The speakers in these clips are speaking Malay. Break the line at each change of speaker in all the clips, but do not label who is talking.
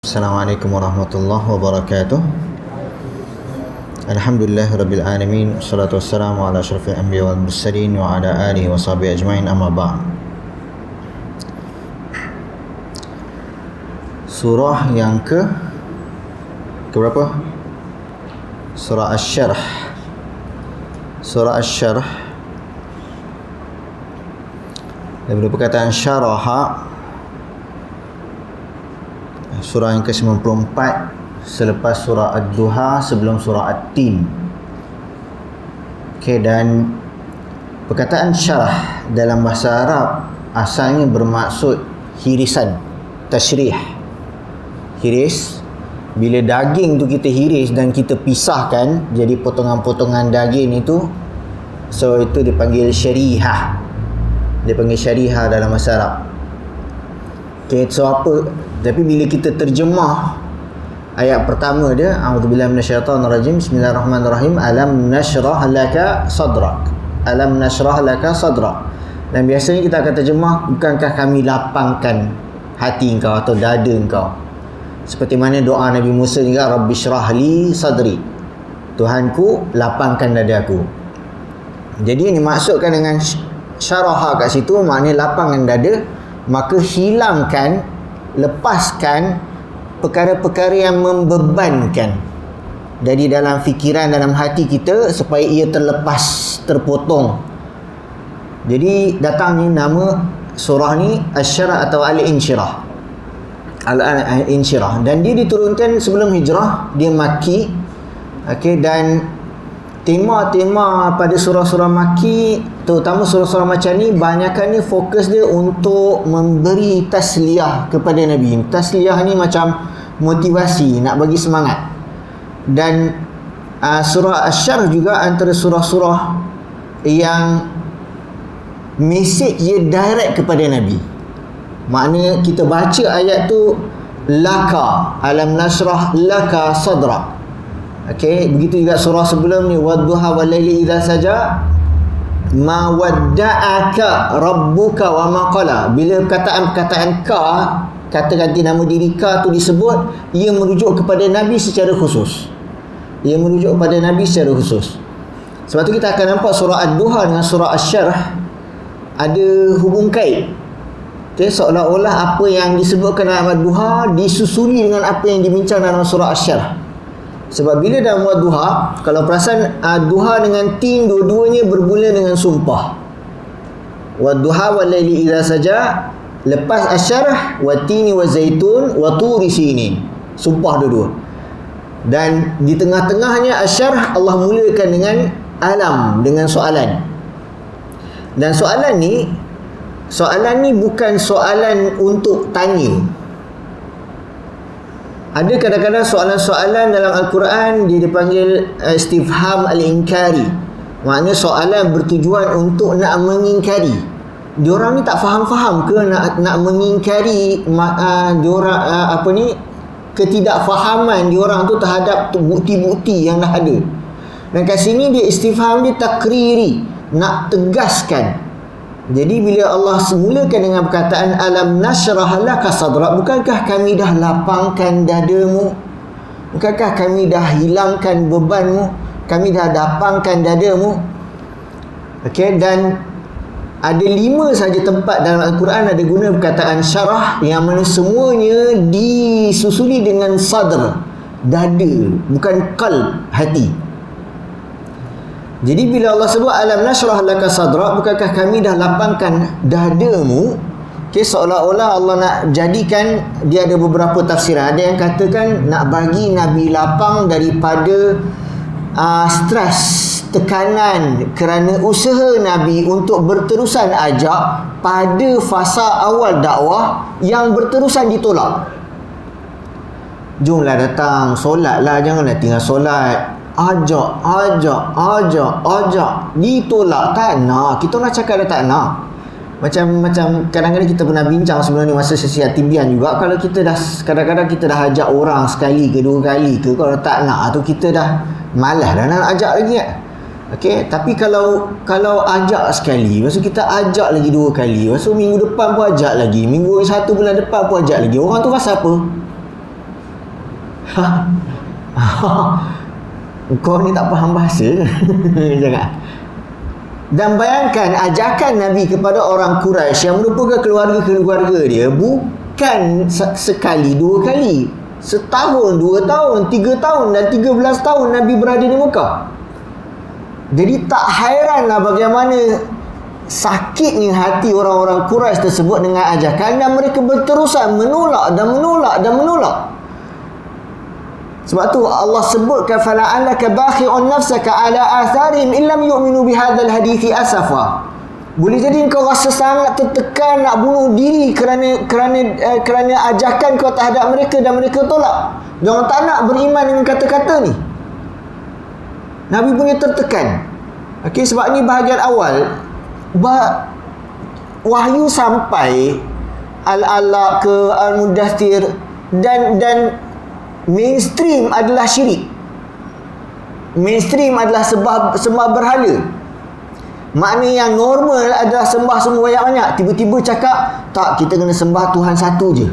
Assalamualaikum warahmatullahi wabarakatuh. Alhamdulillahirabbil alamin. Wassalatu wassalamu ala asyrafil anbiya wal mursalin wa ala alihi wa sahbihi ajmain, amma ba'd. Surah yang ke berapa? Surah Asy-Syarh. Surah Asy-Syarh. Daripada perkataan syaraha, surah yang ke-94 selepas surah Ad-Duha, sebelum surah At-Tin. Okey, dan perkataan syarah dalam bahasa Arab asalnya bermaksud hirisan, tasyrih. Hiris, bila daging tu kita hiris dan kita pisahkan jadi potongan-potongan daging itu, so itu dipanggil syarihah. Dipanggil syarihah dalam bahasa Arab. Okay, so apa? Tapi bila kita terjemah ayat pertama dia, a'udzubillahi minasyaitonirrajim, bismillahirrahmanirrahim, alam nashrah laka sadrak. Alam nashrah laka sadrak. Dan biasanya kita akan terjemah, bukankah kami lapangkan hati engkau atau dada engkau. Seperti mana doa Nabi Musa juga, Rabbi syrahli sadri. Tuhanku, lapangkan dadaku. Jadi yang dimaksudkan dengan syaraha kat situ maknanya lapangkan dada. Maka hilangkan, lepaskan perkara-perkara yang membebankan dari dalam fikiran, dalam hati kita, supaya ia terlepas, terpotong. Jadi datangnya nama surah ni Asy-Syarh atau Al-Insyirah. Al-Insyirah, dan dia diturunkan sebelum hijrah, dia Makki. Okey, dan tema-tema pada surah-surah Makki, terutama surah-surah macam ni, banyakkannya fokus dia untuk memberi tasliyah kepada Nabi. Tasliyah ni macam motivasi, nak bagi semangat. Dan surah Asy-Syarh juga antara surah-surah yang mesej dia direct kepada Nabi. Maknanya kita baca ayat tu, laka, alam nasrah laka sadrak. Okey, begitu juga surah sebelum ni, wadduha walaili idza saja, ma wadda'aka rabbuka wa ma qala. Bila perkataan-perkataan ka, kata ganti nama diri ka tu disebut, ia merujuk kepada Nabi secara khusus. Ia merujuk kepada Nabi secara khusus. Sebab tu kita akan nampak surah Ad-Duha dengan surah Asy-Syarh ada hubung kait. Okay, seolah-olah apa yang disebutkan dalam Ad-Duha disusuli dengan apa yang dibincang dalam surah Asy-Syarh. Sebab bila dalam Ad-Duha, kalau perasan Ad-Duha dengan Tin, dua-duanya bermula dengan sumpah. Wad-duha wal-laili idza saja, lepas Asy-Syarh wat-tini waz-zaitun wa turi sinin. Sumpah dua-dua. Dan di tengah-tengahnya Asy-Syarh Allah mulakan dengan alam, dengan soalan. Dan soalan ni bukan soalan untuk tanya. Ada kadang-kadang soalan-soalan dalam Al-Quran dia dipanggil istifham al-inkari. Maknanya soalan bertujuan untuk nak mengingkari. Diorang ni tak faham-faham ke nak mengingkari ketidakfahaman diorang tu terhadap bukti-bukti yang dah ada. Dan kat sini dia istifham dia takriri, nak tegaskan. Jadi bila Allah semulakan dengan perkataan alam nashrah laka sadrak, bukankah kami dah lapangkan dadamu? Bukankah kami dah hilangkan bebanmu? Kami dah lapangkan dadamu? Okey, dan ada 5 saja tempat dalam Al-Quran ada guna perkataan syarah, yang mana semuanya disusuli dengan sadr, dada, bukan qalb, hati. Jadi bila Allah sebut alam nashrah laka sadrak, bukankah kami dah lapangkan dadamu? Okay, seolah-olah Allah nak jadikan, dia ada beberapa tafsiran. Ada yang katakan nak bagi Nabi lapang daripada stres, tekanan kerana usaha Nabi untuk berterusan ajak pada fasa awal dakwah yang berterusan ditolak. Jomlah datang, solatlah, janganlah tinggal solat. Ajak, ditolak, tak nak. Kita nak cakap dah tak nak. Macam kadang-kadang kita pernah bincang sebelum ni masa sesi At-Tibyan juga, kalau kita dah kadang-kadang kita dah ajak orang sekali ke dua kali ke, kalau tak nak tu kita dah malas dah nak ajak lagi kan. Okey, tapi kalau ajak sekali, lepas tu kita ajak lagi dua kali, lepas tu minggu depan pun ajak lagi, minggu 1 bulan depan pun ajak lagi. Orang tu rasa apa? Kau ni tak faham bahasa. Jangan. Dan bayangkan ajakan Nabi kepada orang Quraisy yang merupakan keluarga-keluarga dia bukan sekali, dua kali. Setahun, 2 tahun, 3 tahun dan 13 tahun Nabi berada di Mekah. Jadi tak hairanlah bagaimana sakitnya hati orang-orang Quraisy tersebut dengan ajakan, dan mereka berterusan menolak dan menolak dan menolak. Sebab tu Allah sebutkan fala'allaka bakhi'un nafsaka ala atharihim illam yu'minu bihadzal hadithi asafa. Boleh jadi kau rasa sangat tertekan nak bunuh diri kerana ajakan kau terhadap mereka dan mereka tolak. Jangan tak nak beriman dengan kata-kata ni. Nabi punya tertekan. Okey, sebab ni bahagian awal wahyu sampai Al-Alaq ke Al-Mudaththir, dan mainstream adalah syirik. Mainstream adalah sembah berhala. Makna yang normal adalah sembah semua banyak-banyak. Tiba-tiba cakap, tak, kita kena sembah Tuhan satu je.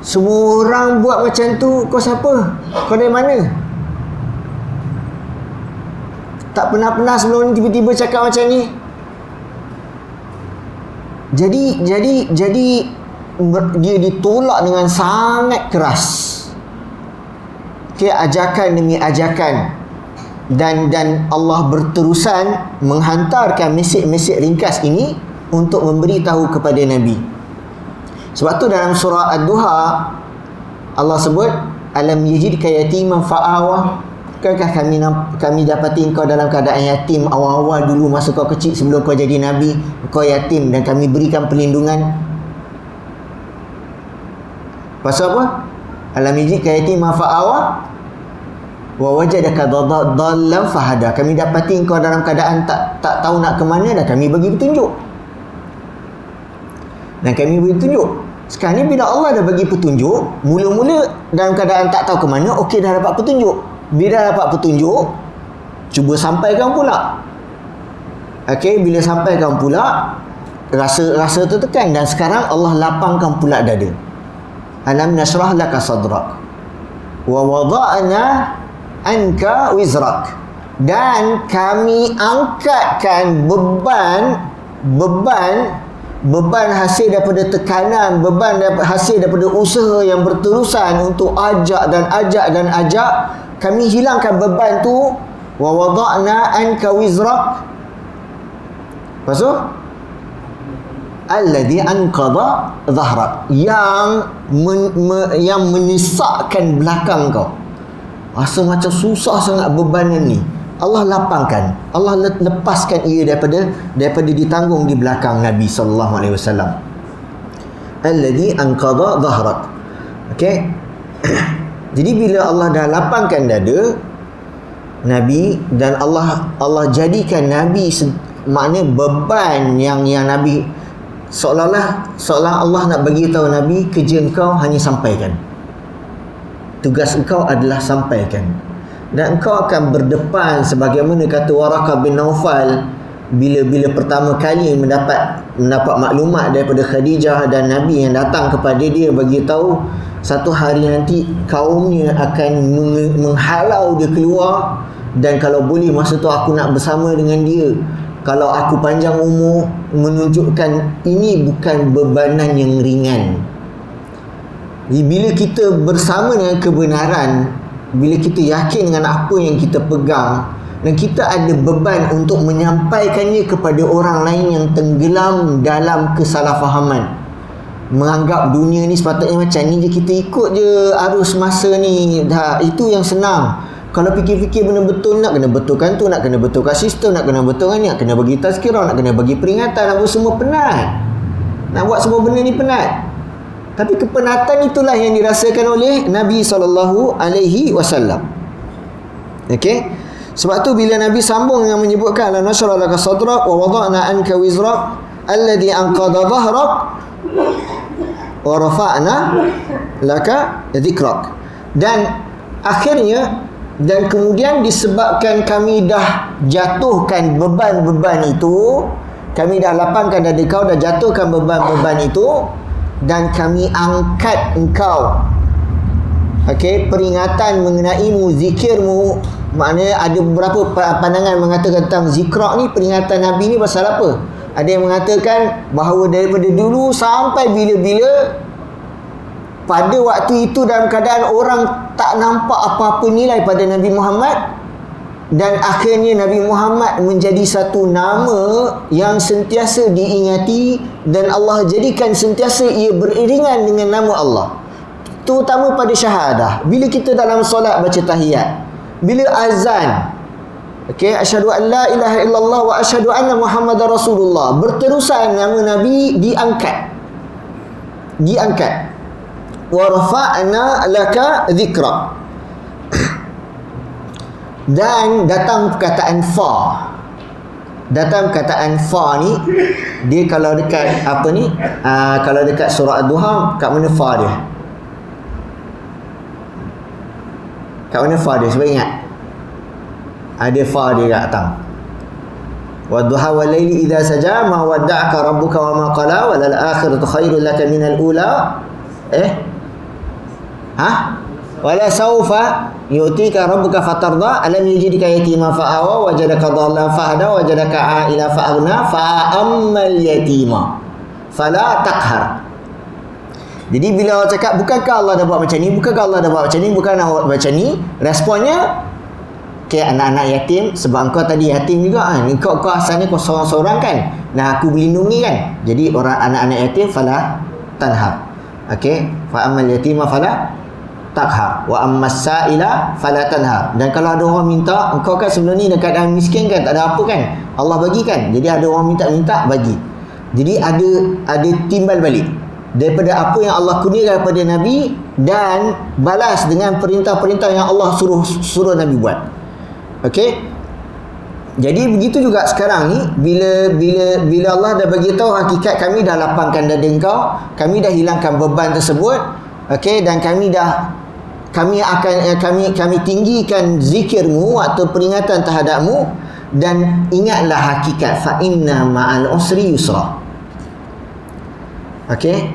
Semua orang buat macam tu, kau siapa? Kau dari mana? Tak pernah sebelum ni tiba-tiba cakap macam ni. Jadi dia ditolak dengan sangat keras. Ajakan demi ajakan. Dan Allah berterusan menghantarkan mesej-mesej ringkas ini untuk memberitahu kepada Nabi. Sebab tu dalam surah Ad-Duha Allah sebut, alam yajidka yatiman fa'awa. Bukankah kami dapati kau dalam keadaan yatim awal-awal dulu masa kau kecil, sebelum kau jadi Nabi, kau yatim dan kami berikan perlindungan. Pasal apa? Alam yajidka yatiman fa'awa wa wajadaka dhallan fahada. Kami dapati kau dalam keadaan tak tahu nak ke mana, dan kami bagi petunjuk. Sekarang ni bila Allah dah bagi petunjuk, mula-mula dalam keadaan tak tahu ke mana, okey, dah dapat petunjuk. Bila dapat petunjuk, cuba sampaikan pula. Okey, bila sampaikan pula, rasa tertekan, dan sekarang Allah lapangkan pula dada. Alam nashrah laka sadrak wa wada'na anka wizrak. Dan kami angkatkan beban hasil daripada tekanan, beban hasil daripada usaha yang berterusan untuk ajak. Kami hilangkan beban tu. Wa wada'na anka wizrak. Maksud alladhi anqadha dhahrak, yang menyesakkan belakang kau. Rasa macam susah sangat bebanan ni, Allah lapangkan, Allah lepaskan ia daripada ditanggung di belakang Nabi sallallahu alaihi wasallam. Alladhi anqadha dhahrak. Okey. Jadi bila Allah dah lapangkan dada Nabi, dan Allah jadikan Nabi makna beban yang Nabi seolah Allah nak bagi tahu Nabi, kerja engkau hanya sampaikan. Tugas engkau adalah sampaikan. Dan engkau akan berdepan sebagaimana kata Waraqah bin Naufal bila pertama kali mendapat maklumat daripada Khadijah dan Nabi yang datang kepada dia bagi tahu satu hari nanti kaumnya akan menghalau dia keluar, dan kalau boleh masa tu aku nak bersama dengan dia. Kalau aku panjang umur, menunjukkan ini bukan bebanan yang ringan. Bila kita bersama dengan kebenaran, bila kita yakin dengan apa yang kita pegang, dan kita ada beban untuk menyampaikannya kepada orang lain yang tenggelam dalam kesalahfahaman, menganggap dunia ni sepatutnya macam ni je, kita ikut je arus masa ni, dah itu yang senang. Kalau fikir-fikir benda betul, nak kena betulkan tu, nak kena betulkan sistem, nak kena betulkan ni, nak kena bagi tazkirah, nak kena bagi peringatan, nak buat semua penat. Nak buat semua benda ni penat. Tapi kepenatan itulah yang dirasakan oleh Nabi SAW. Okey. Sebab tu bila Nabi sambung dengan menyebutkan la nashrah laka sadrak wa wada'na anka wizrak alladhi anqadha dhahrak wa rafa'na laka dhikrak. Dan akhirnya, dan kemudian disebabkan kami dah jatuhkan beban-beban itu, kami dah lapangkan dada kau, dah jatuhkan beban-beban itu, dan kami angkat engkau. Okey, peringatan mengenaimu, zikirmu. Maknanya ada beberapa pandangan mengatakan tentang zikrak ni, peringatan Nabi ni pasal apa? Ada yang mengatakan bahawa daripada dulu sampai bila-bila, pada waktu itu dalam keadaan orang tak nampak apa-apa nilai pada Nabi Muhammad, dan akhirnya Nabi Muhammad menjadi satu nama yang sentiasa diingati, dan Allah jadikan sentiasa ia beriringan dengan nama Allah, terutama pada syahadah. Bila kita dalam solat baca tahiyat, bila azan, okey, asyhadu an la ilaha illallah wa asyhadu anna muhammadar rasulullah, berterusan nama Nabi diangkat. Wa rafa'na laka dhikra. Dan datang perkataan fa. Ni dia kalau dekat apa ni, kalau dekat surah Ad-Duha, kat mana fa dia? Cuba ingat. Ada fa dia kat datang. Wadduha wal laili idza saja ma wadda'aka rabbuka wa ma qala wal akhiratu khairul laka minal ula. Wala sawfa yu'tika rabbuka fatarda alam yajidka yatima fa'awa wajadaka dhallan fahada wajadaka a'ila fa'aghna fa'ammal yatima fala taqhar. Jadi bila Allah cakap bukankah Allah dah buat macam ni, bukan Allah buat macam ni, responnya kayak anak-anak yatim, sebab engkau tadi yatim juga kan, kau asalnya kau seorang-seorang kan, nah aku melindungi kan, jadi orang anak-anak yatim fala tanhar. Okey, fa ammal yatima fala taqhar wa ammas sa'ila fala tanhar. Dan kalau ada orang minta, engkau kan sebelum ni dekat keadaan miskin kan, tak ada apa kan, Allah bagi kan, jadi ada orang minta bagi, jadi ada timbal balik daripada apa yang Allah kurniakan kepada Nabi, dan balas dengan perintah-perintah yang Allah suruh Nabi buat. Okey, jadi begitu juga sekarang ni, bila Allah dah bagi tahu hakikat, kami dah lapangkan dada engkau, kami dah hilangkan beban tersebut, okey, dan kami tinggikan zikirmu atau peringatan terhadapmu, dan ingatlah hakikat fa inna ma'al usri yusra. Okey,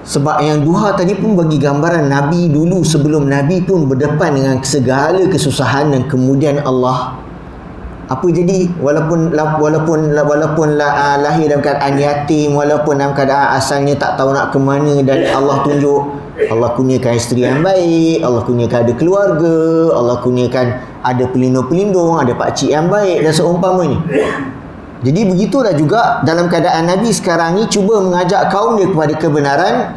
sebab yang duha tadi pun bagi gambaran Nabi dulu, sebelum Nabi pun berdepan dengan segala kesusahan, dan kemudian Allah apa jadi, walaupun lahir dalam keadaan yatim, walaupun dalam keadaan asalnya tak tahu nak ke mana, dan Allah tunjuk, Allah kurniakan isteri yang baik, Allah kurniakan ada keluarga, Allah kurniakan ada pelindung-pelindung, ada pakcik yang baik dan seumpamanya. Jadi begitulah juga dalam keadaan Nabi sekarang ni cuba mengajak kaum dia kepada kebenaran,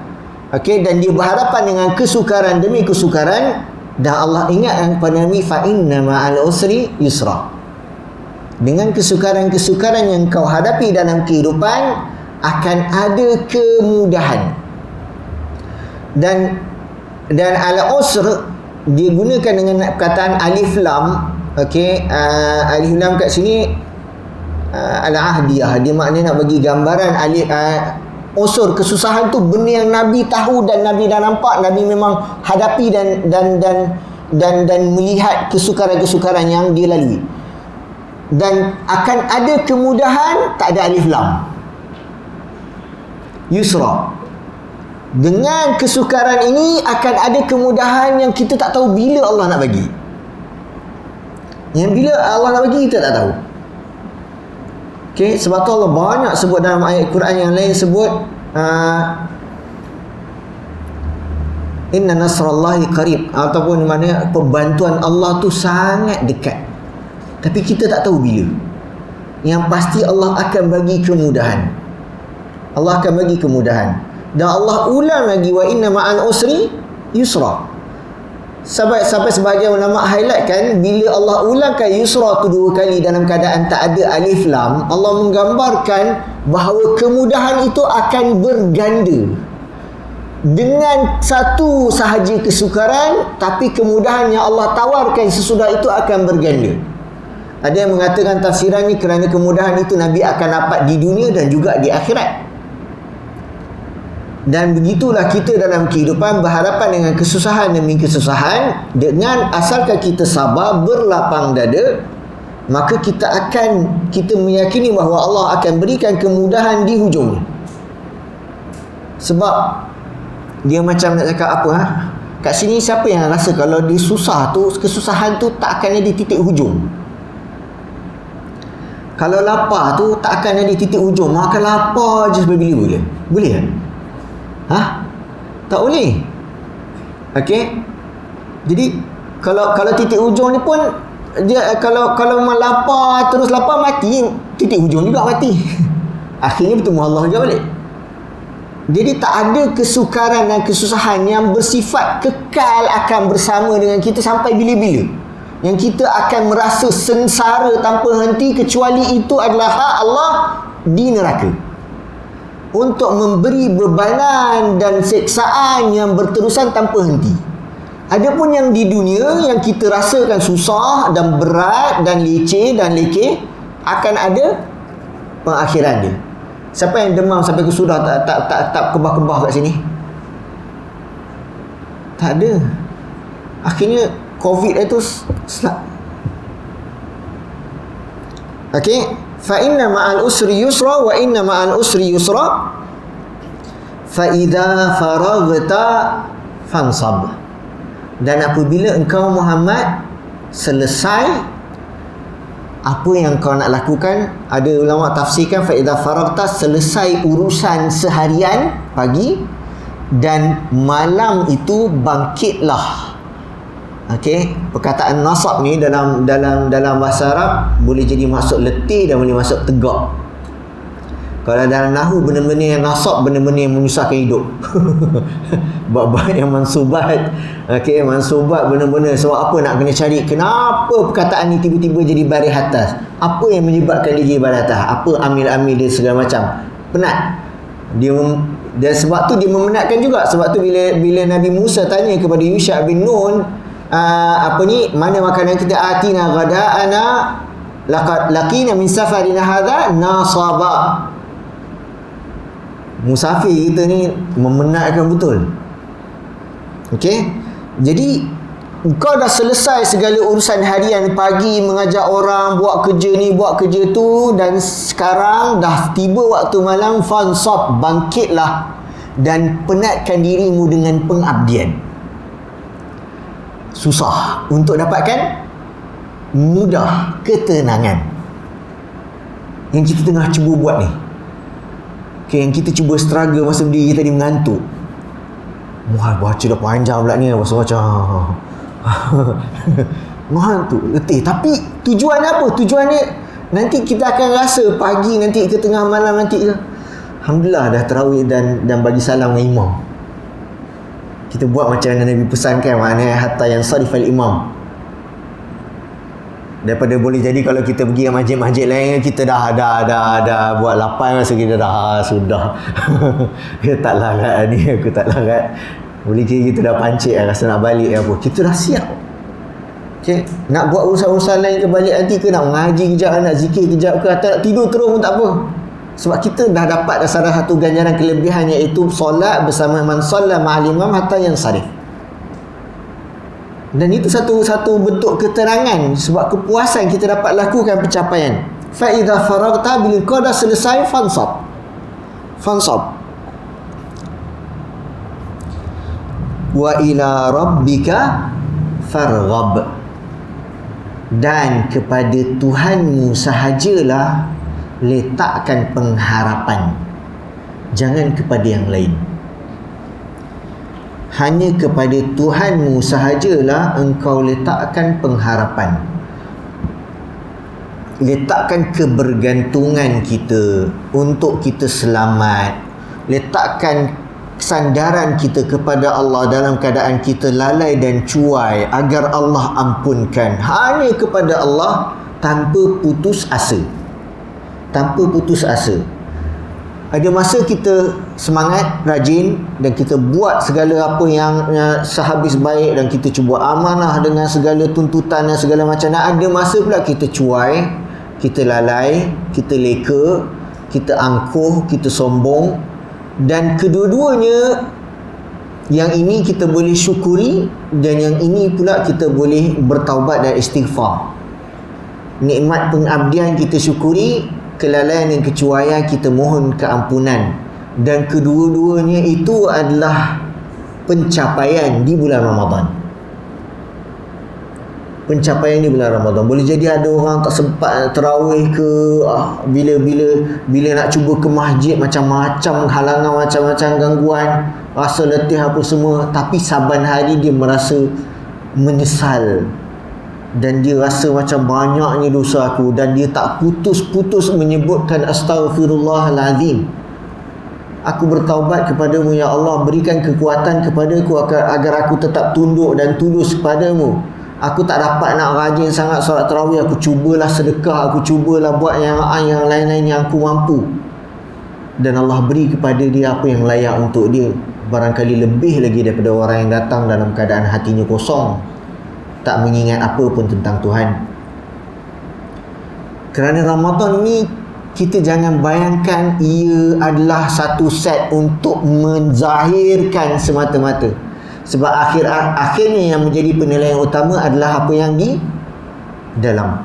okey, dan dia berhadapan dengan kesukaran demi kesukaran, dan Allah ingatkan kepada Nabi fa inna ma'al usri yusra. Dengan kesukaran-kesukaran yang kau hadapi dalam kehidupan akan ada kemudahan. Dan al-usr digunakan dengan perkataan alif lam. Okey, alif lam kat sini al-ahdiyah, dia maknanya nak bagi gambaran usur kesusahan tu benda yang Nabi tahu dan Nabi dah nampak, Nabi memang hadapi dan melihat kesukaran-kesukaran yang dia lalui, dan akan ada kemudahan, tak ada alif lam, yusra. Dengan kesukaran ini akan ada kemudahan yang kita tak tahu bila Allah nak bagi. Yang bila Allah nak bagi kita tak tahu. Okey, sebab tu Allah banyak sebut dalam ayat Quran yang lain, sebut inna nasrallahi qarib, ataupun mana pembantuan Allah tu sangat dekat. Tapi kita tak tahu bila. Yang pasti Allah akan bagi kemudahan. Allah akan bagi kemudahan. Dan Allah ulang lagi wa inna ma'al usri yusra. Sampai sebahagian ulama highlightkan, bila Allah ulangkan yusra tu 2 kali dalam keadaan tak ada alif lam, Allah menggambarkan bahawa kemudahan itu akan berganda. Dengan satu sahaja kesukaran, tapi kemudahan yang Allah tawarkan sesudah itu akan berganda. Ada yang mengatakan tafsiran ni kerana kemudahan itu Nabi akan dapat di dunia dan juga di akhirat. Dan begitulah kita dalam kehidupan berhadapan dengan kesusahan demi kesusahan, dengan asalkan kita sabar, berlapang dada, maka kita meyakini bahawa Allah akan berikan kemudahan di hujungnya. Sebab dia macam nak cakap apa, kat sini siapa yang rasa kalau dia susah tu, kesusahan tu tak akan ada titik hujung. Kalau lapar tu tak akan ada titik hujung, makan lapar je sampai bila-bila. Boleh tak? Tak boleh. Okey. Jadi kalau titik hujung ni pun dia kalau memang lapar terus lapar, mati, titik hujung juga mati. Akhirnya bertemu Allah juga balik. Jadi tak ada kesukaran dan kesusahan yang bersifat kekal akan bersama dengan kita sampai bila-bila, yang kita akan merasa sengsara tanpa henti, kecuali itu adalah hak Allah di neraka, untuk memberi bebanan dan seksaan yang berterusan tanpa henti. Adapun yang di dunia yang kita rasakan susah dan berat dan leceh dan lekeh, akan ada pengakhiran dia. Siapa yang demam sampai ke sudah tak kebah-kebah kat sini? Tak ada. Akhirnya COVID itu okey, fa inna ma'al usri yusra wa inna ma'al usri yusra fa idza faraghta fansab. Dan apabila engkau Muhammad selesai apa yang kau nak lakukan, ada ulama tafsirkan fa idza faraghta, selesai urusan seharian pagi, dan malam itu bangkitlah. Okey, perkataan nasab ni dalam bahasa Arab boleh jadi maksud letih dan boleh maksud tegak. Kalau dalam nahwu, benda-benda yang nasab, benda-benda yang menyusahkan hidup. Bab-bab yang mansubat, okey, mansubat benda-benda sebab apa nak kena cari kenapa perkataan ni tiba-tiba jadi baris atas, apa yang menyebabkan dia jadi baris atas, apa amil-amil dia segala macam. Penat dia dan sebab tu dia memenatkan juga. Sebab tu bila Nabi Musa tanya kepada Yusha bin Nun, mana makanan kita, atina ghada'ana laqad laqina min safarina hadha nasaba. Musafir kita ni memenatkan betul. Okey, jadi kau dah selesai segala urusan harian, pagi mengajak orang, buat kerja ni, buat kerja tu, dan sekarang dah tiba waktu malam, fansab, bangkitlah dan penatkan dirimu dengan pengabdian. Susah untuk dapatkan mudah ketenangan yang kita tengah cuba buat ni. Okay, yang kita cuba struggle masa berdiri tadi, mengantuk. Wah, baca dah panjang pula ni, baca mengantuk, letih. Tapi tujuannya apa? Tujuannya nanti kita akan rasa pagi nanti ke tengah malam nanti ke. Alhamdulillah dah tarawih dan bagi salam dengan imam. Kita buat macam yang Nabi pesankan, maknanya hatta yang sarifal imam. Daripada boleh jadi kalau kita pergi ke masjid-masjid lain, kita dah buat lapan, rasa kita dah sudah. Kita tak larat ni, aku tak larat. Boleh kira kita dah pancit, rasa nak balik apa. Kita dah siap. Okay. Nak buat urusan-urusan lain ke balik nanti ke, nak mengaji kejap, nak zikir kejap ke, atau nak tidur terus pun tak apa. Sebab kita dah dapat salah satu ganjaran kelebihan, iaitu solat bersama man solat ma'al imam hatta yang sarif. Dan itu satu bentuk keterangan, sebab kepuasan kita dapat lakukan pencapaian. Fa idza faraghta, bila kau dah selesai, fansab. Wa ila rabbika farghab, dan kepada Tuhanmu sahajalah letakkan pengharapan, jangan kepada yang lain. Hanya kepada Tuhanmu sahajalah engkau letakkan pengharapan. Letakkan kebergantungan kita untuk kita selamat. Letakkan sandaran kita kepada Allah dalam keadaan kita lalai dan cuai, agar Allah ampunkan. Hanya kepada Allah, tanpa putus asa. Tanpa putus asa. Ada masa kita semangat, rajin, dan kita buat segala apa yang sehabis baik, dan kita cuba amanah dengan segala tuntutan dan segala macam. Dan ada masa pula kita cuai, kita lalai, kita leka, kita angkuh, kita sombong. Dan kedua-duanya, yang ini kita boleh syukuri, dan yang ini pula kita boleh bertaubat dan istighfar. Nikmat pengabdian kita syukuri, kelalaian dan kecuaian kita mohon keampunan. dan kedua-duanya itu adalah pencapaian di bulan Ramadan. Pencapaian di bulan Ramadan. Boleh jadi ada orang tak sempat tarawih ke, bila nak cuba ke masjid, macam-macam halangan, macam-macam gangguan, rasa letih apa semua, tapi saban hari dia merasa menyesal dan dia rasa macam banyaknya dosa aku, dan dia tak putus-putus menyebutkan astaghfirullahalazim. Aku bertaubat kepadamu ya Allah, berikan kekuatan kepadaku agar aku tetap tunduk dan tulus kepadamu. Aku tak dapat nak rajin sangat solat tarawih, aku cubalah sedekah, aku cubalah buat yang lain-lain yang aku mampu. Dan Allah beri kepada dia apa yang layak untuk dia. Barangkali lebih lagi daripada orang yang datang dalam keadaan hatinya kosong, tak mengingat apa pun tentang Tuhan. Kerana Ramadan ini, kita jangan bayangkan ia adalah satu set untuk menzahirkan semata-mata. Sebab akhirnya yang menjadi penilaian utama adalah apa yang di dalam.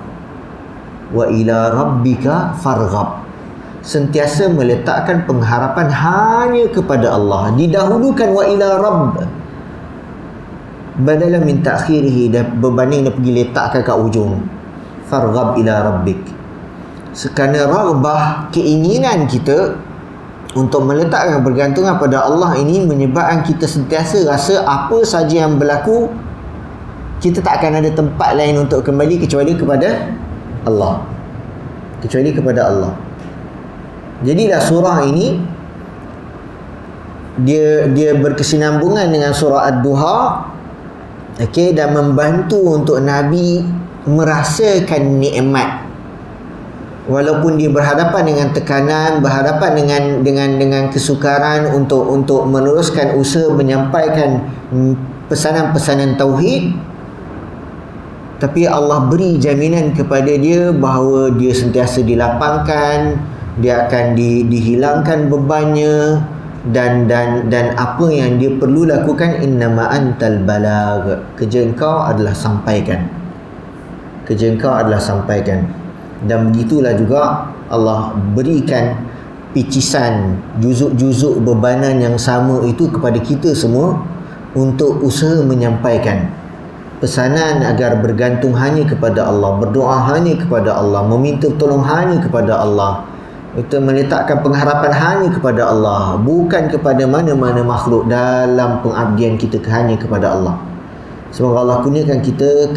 Wa ila rabbika farghab. Sentiasa meletakkan pengharapan hanya kepada Allah. Didahulukan wa ila rabb badala min ta'khirihi, dan berbanding dia pergi letakkan kat ujung. Farghab ila rabbik. Kerana raghbah, keinginan kita untuk meletakkan bergantungan pada Allah ini menyebabkan kita sentiasa rasa apa saja yang berlaku, kita tak akan ada tempat lain untuk kembali kecuali kepada Allah. Kecuali kepada Allah. Jadilah surah ini dia berkesinambungan dengan surah Ad-Duha, okey, dan membantu untuk Nabi merasakan nikmat. Walaupun dia berhadapan dengan tekanan, berhadapan dengan kesukaran untuk meneruskan usaha menyampaikan pesanan-pesanan tauhid, tapi Allah beri jaminan kepada dia bahawa dia sentiasa dilapangkan, dia akan dihilangkan bebannya, dan apa yang dia perlu lakukan, innama antal balagh, kerja engkau adalah sampaikan. Kerja engkau adalah sampaikan. Dan begitulah juga Allah berikan picisan juzuk-juzuk bebanan yang sama itu kepada kita semua untuk usaha menyampaikan pesanan agar bergantung hanya kepada Allah, berdoa hanya kepada Allah, meminta tolong hanya kepada Allah, untuk meletakkan pengharapan hanya kepada Allah, bukan kepada mana-mana makhluk dalam pengabdian kita hanya kepada Allah. Semoga Allah kurniakan kita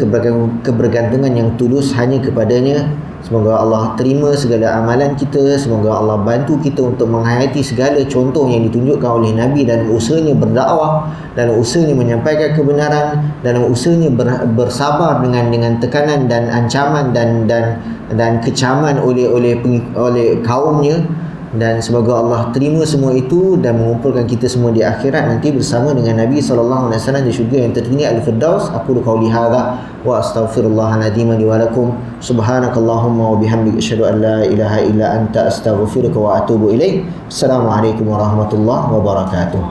kebergantungan yang tulus hanya kepadanya. Semoga Allah terima segala amalan kita. Semoga Allah bantu kita untuk menghayati segala contoh yang ditunjukkan oleh Nabi dalam usahanya berdakwah, dalam usahanya menyampaikan kebenaran, dalam usahanya bersabar dengan tekanan dan ancaman dan kecaman oleh kaumnya. Dan semoga Allah terima semua itu dan mengumpulkan kita semua di akhirat nanti bersama dengan Nabi SAW di syurga yang tertinggi Al-Firdaus. Aku qauli hadza wa astaghfirullahaladzim li wa lakum. Subhanakallahumma wa bihamdika asyhadu an la ilaha illa anta astaghfiruka wa atubu ilaik. Assalamualaikum warahmatullahi wabarakatuh.